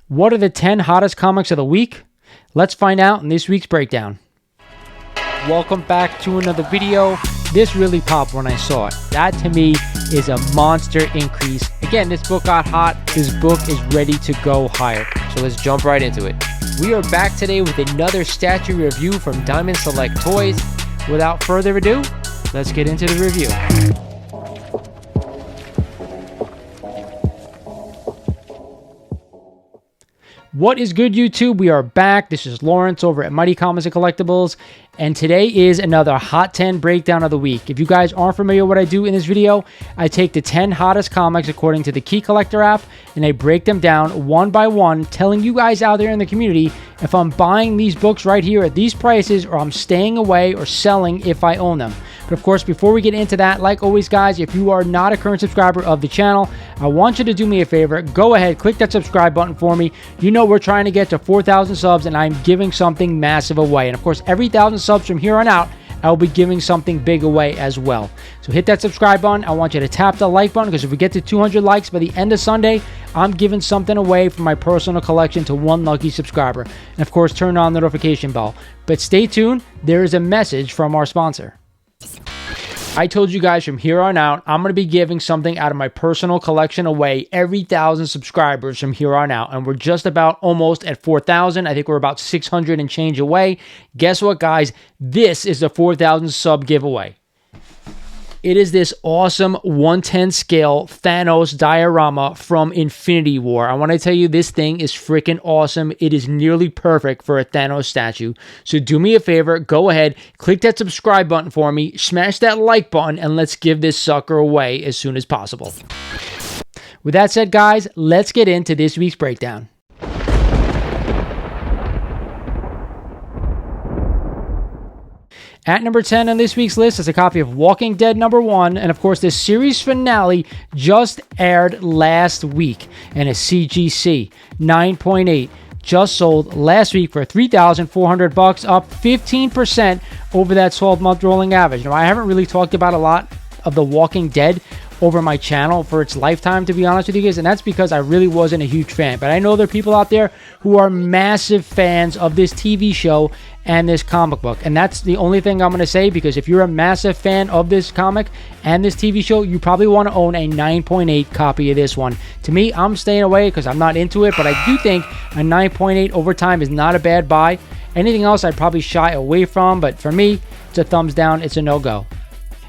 What are the 10 hottest comics of the week? Let's find out in this week's breakdown. Welcome back to another video. This really popped when I saw it. That to me is a monster increase. Again, this book got hot. This book is ready to go higher. So let's jump right into it. We are back today with another statue review from Diamond Select Toys. Without further ado, let's get into the review. What is good, YouTube? We are back. This is Lawrence over at Mighty Comics and Collectibles, and today is another Hot 10 breakdown of the week. If you guys aren't familiar with what I do in this video, I take the 10 hottest comics according to the Key Collector app, and I break them down one by one, telling you guys out there in the community if I'm buying these books right here at these prices, or I'm staying away or selling if I own them. But of course, before we get into that, like always, guys, if you are not a current subscriber of the channel, I want you to do me a favor. Go ahead, click that subscribe button for me. You know we're trying to get to 4,000 subs, and I'm giving something massive away. And of course, every 1,000 subs from here on out, I'll be giving something big away as well. So hit that subscribe button. I want you to tap the like button, because if we get to 200 likes by the end of Sunday, I'm giving something away from my personal collection to one lucky subscriber. And of course, turn on the notification bell. But stay tuned. There is a message from our sponsor. I told you guys from here on out, I'm going to be giving something out of my personal collection away every 1,000 subscribers from here on out. And we're just about almost at 4,000. I think we're about 600 and change away. Guess what, guys? This is the 4,000 sub giveaway. It is this awesome 1/10 scale Thanos diorama from Infinity War. I want to tell you, this thing is freaking awesome. It is nearly perfect for a Thanos statue. So do me a favor, go ahead, click that subscribe button for me, smash that like button, and let's give this sucker away as soon as possible. With that said, guys, let's get into this week's breakdown. At number 10 on this week's list is a copy of Walking Dead #1, and of course this series finale just aired last week, and a CGC 9.8 just sold last week for $3,400, up 15% over that 12-month rolling average. Now, I haven't really talked about a lot of The Walking Dead over my channel for its lifetime, to be honest with you guys, and that's because I really wasn't a huge fan. But I know there are people out there who are massive fans of this TV show and this comic book, and that's the only thing I'm going to say, because if you're a massive fan of this comic and this TV show, you probably want to own a 9.8 copy of this one. To me, I'm staying away because I'm not into it, but I do think a 9.8 over time is not a bad buy. Anything else I'd probably shy away from, but for me, it's a thumbs down. It's a no-go.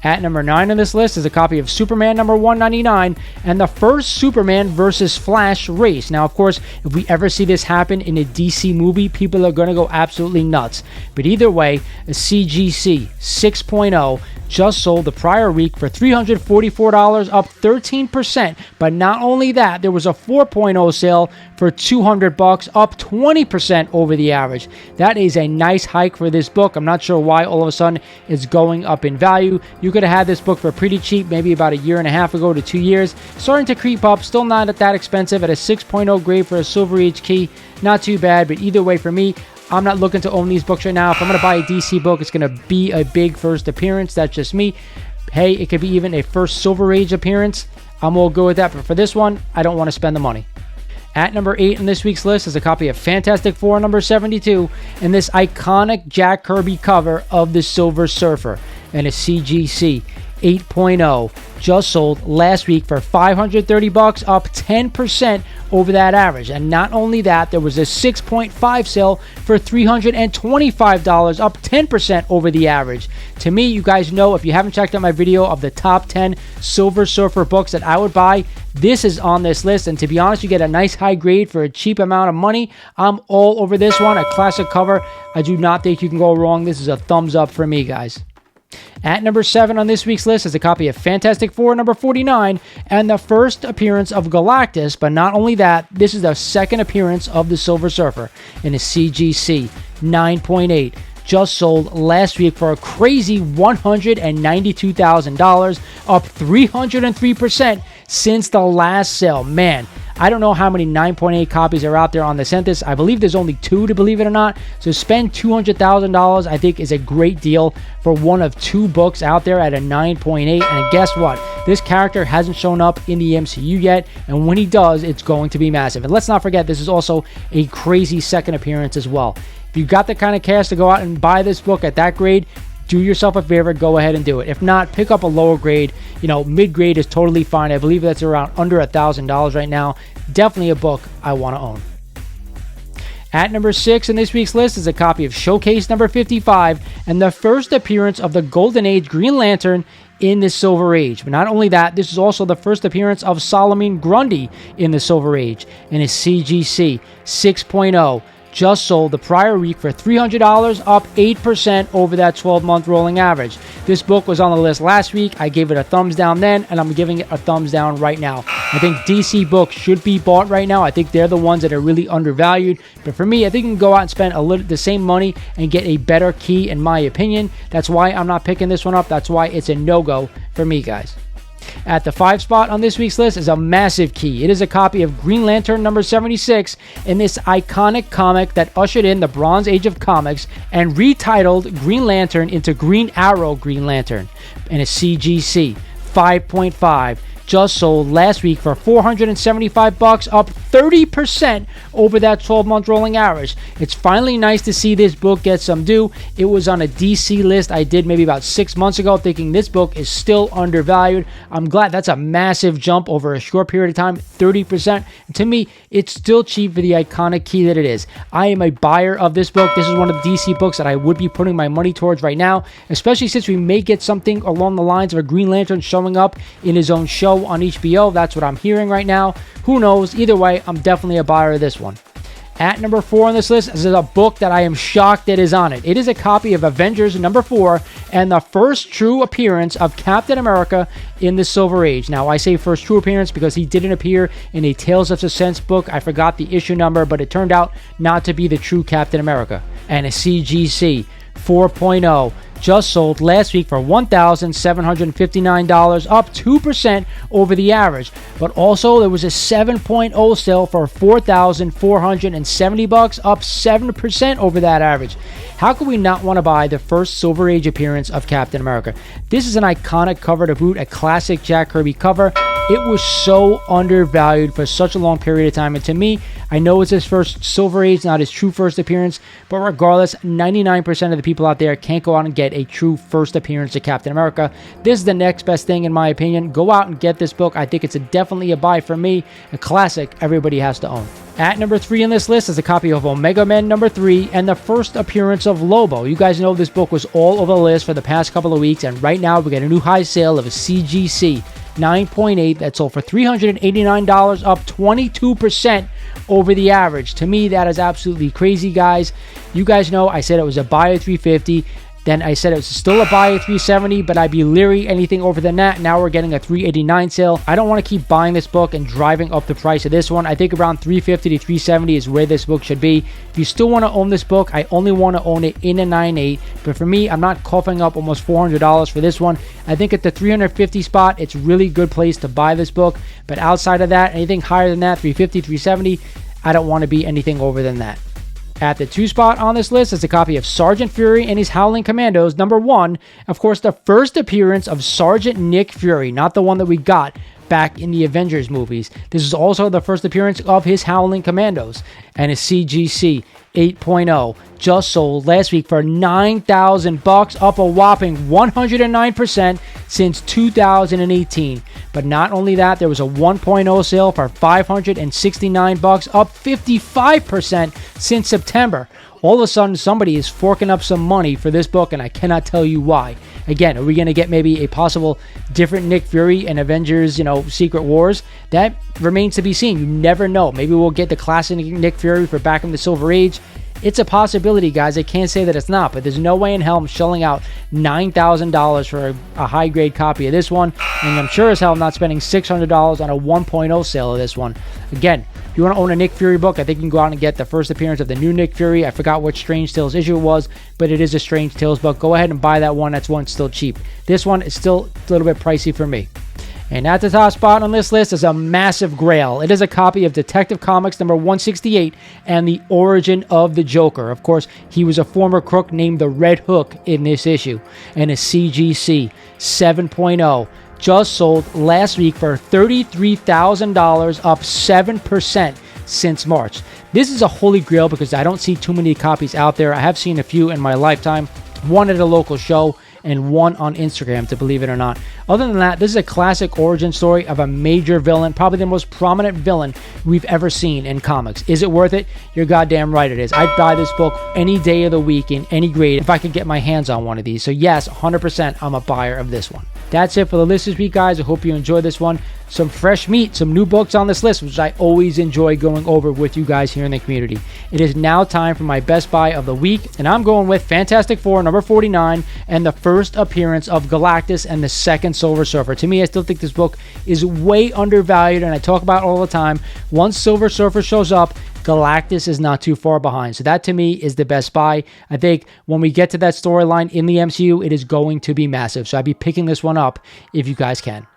At number 9 on this list is a copy of Superman #199 and the first Superman versus Flash race. Now, of course, if we ever see this happen in a DC movie, people are going to go absolutely nuts. But either way, a CGC 6.0 just sold the prior week for $344, up 13%. But not only that, there was a 4.0 sale for $200, up 20% over the average. That is a nice hike for this book. I'm not sure why all of a sudden it's going up in value. You could have had this book for pretty cheap, maybe about a year and a half ago to 2 years. Starting to creep up, still not that expensive at a 6.0 grade for a Silver Age key. Not too bad, but either way for me, I'm not looking to own these books right now. If I'm going to buy a DC book, it's going to be a big first appearance. That's just me. Hey, it could be even a first Silver Age appearance. I'm all good with that, but for this one, I don't want to spend the money. At number 8 on this week's list is a copy of Fantastic Four #72 and this iconic Jack Kirby cover of the Silver Surfer, and a CGC 8.0 just sold last week for $530, up 10% over that average. And not only that, there was a 6.5 sale for $325, up 10% over the average. To me, you guys know, if you haven't checked out my video of the top 10 Silver Surfer books that I would buy, this is on this list. And to be honest, you get a nice high grade for a cheap amount of money. I'm all over this one. A classic cover. I do not think you can go wrong. This is a thumbs up for me, guys. At number 7 on this week's list is a copy of Fantastic Four #49 and the first appearance of Galactus, but not only that, this is the second appearance of the Silver Surfer in a CGC 9.8. Just sold last week for a crazy $192,000, up 303% since the last sale. Man, I don't know how many 9.8 copies are out there on the census. I believe there's only 2, to believe it or not. So spend $200,000, I think, is a great deal for one of 2 books out there at a 9.8. And guess what? This character hasn't shown up in the MCU yet, and when he does, it's going to be massive. And let's not forget, this is also a crazy second appearance as well. If you've got the kind of cash to go out and buy this book at that grade, do yourself a favor, go ahead and do it. If not, pick up a lower grade. Mid-grade is totally fine. I believe that's around under $1,000 right now. Definitely a book I want to own. At number 6 in this week's list is a copy of Showcase number 55 and the first appearance of the Golden Age Green Lantern in the Silver Age. But not only that, this is also the first appearance of Solomon Grundy in the Silver Age and his CGC 6.0. Just sold the prior week for $300, up 8% over that 12-month rolling average. This book was on the list last week. I gave it a thumbs down then, and I'm giving it a thumbs down right now. I think DC books should be bought right now. I think they're the ones that are really undervalued. But for me, I think you can go out and spend the same money and get a better key, in my opinion. That's why I'm not picking this one up. That's why it's a no-go for me, guys. At the 5 spot on this week's list is a massive key. It is a copy of Green Lantern number 76 in this iconic comic that ushered in the Bronze Age of comics and retitled Green Lantern into Green Arrow Green Lantern and a CGC 5.5. Just sold last week for $475, up 30% over that 12-month rolling average. It's finally nice to see this book get some due. It was on a DC list I did maybe about 6 months ago, thinking this book is still undervalued. I'm glad. That's a massive jump over a short period of time, 30%. And to me, it's still cheap for the iconic key that it is. I am a buyer of this book. This is one of the DC books that I would be putting my money towards right now, especially since we may get something along the lines of a Green Lantern showing up in his own show on HBO. That's what I'm hearing right now. Who knows? Either way, I'm definitely a buyer of this one. At number 4 on this list is a book that I am shocked that is on it. It is a copy of Avengers number 4 and the first true appearance of Captain America in the Silver Age. Now, I say first true appearance because he didn't appear in a Tales of Suspense book. I forgot the issue number, but it turned out not to be the true Captain America. And a CGC 4.0. Just sold last week for $1,759, up 2% over the average. But also, there was a 7.0 sale for $4,470, up 7% over that average. How could we not want to buy the first Silver Age appearance of Captain America? This is an iconic cover to boot, a classic Jack Kirby cover. It was so undervalued for such a long period of time. And to me, I know it's his first Silver Age, not his true first appearance. But regardless, 99% of the people out there can't go out and get a true first appearance of Captain America. This is the next best thing, in my opinion. Go out and get this book. I think it's definitely a buy for me. A classic everybody has to own. At number 3 on this list is a copy of Omega Men number 3 and the first appearance of Lobo. You guys know this book was all over the list for the past couple of weeks. And right now, we get a new high sale of a CGC 9.8 that sold for $389, up 22% over the average. To me, that is absolutely crazy, guys. You guys know I said it was a buy at $350. Then I said it was still a buy at $370, but I'd be leery anything over than that. Now we're getting a $389 sale. I don't want to keep buying this book and driving up the price of this one. I think around $350 to $370 is where this book should be. If you still want to own this book, I only want to own it in a 9.8. But for me, I'm not coughing up almost $400 for this one. I think at the $350 spot, it's a really good place to buy this book. But outside of that, anything higher than that, $350, $370, I don't want to be anything over than that. At the 2 spot on this list is a copy of Sergeant Fury and his Howling Commandos, number 1. Of course, the first appearance of Sergeant Nick Fury, not the one that we got back in the Avengers movies. This is also the first appearance of his Howling Commandos and his CGC 8.0. Just sold last week for $9,000, up a whopping 109% since 2018. But not only that, there was a 1.0 sale for $569, up 55% since September. All of a sudden, somebody is forking up some money for this book, and I cannot tell you why. Again, are we going to get maybe a possible different Nick Fury in Avengers, Secret Wars? That remains to be seen. You never know. Maybe we'll get the classic Nick Fury for back in the Silver Age. It's a possibility, guys. I can't say that it's not, but there's no way in hell I'm shelling out $9,000 for a high-grade copy of this one, and I'm sure as hell I'm not spending $600 on a 1.0 sale of this one. Again, if you want to own a Nick Fury book, I think you can go out and get the first appearance of the new Nick Fury. I forgot what Strange Tales issue it was, but it is a Strange Tales book. Go ahead and buy that one. That's one still cheap. This one is still a little bit pricey for me. And at the top spot on this list is a massive Grail. It is a copy of Detective Comics number 168 and the origin of the Joker. Of course, he was a former crook named the Red Hook in this issue. And a CGC 7.0 just sold last week for $33,000, up 7% since March. This is a holy grail because I don't see too many copies out there. I have seen a few in my lifetime, one at a local show and one on Instagram, to believe it or not. Other than that, this is a classic origin story of a major villain, probably the most prominent villain we've ever seen in comics. Is it worth it? You're goddamn right it is. I'd buy this book any day of the week in any grade if I could get my hands on one of these. So yes, 100% I'm a buyer of this one. That's it for the list this week, guys. I hope you enjoyed this one. Some fresh meat, some new books on this list, which I always enjoy going over with you guys here in the community. It is now time for my best buy of the week, and I'm going with Fantastic Four number 49 and the first appearance of Galactus and the second Silver Surfer. To me, I still think this book is way undervalued, and I talk about it all the time. Once Silver Surfer shows up, Galactus is not too far behind. So that to me is the best buy. I think when we get to that storyline in the MCU, it is going to be massive. So I'd be picking this one up if you guys can.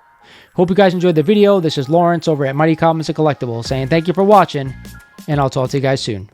Hope you guys enjoyed the video. This is Lawrence over at Mighty Comics and Collectibles saying thank you for watching, and I'll talk to you guys soon.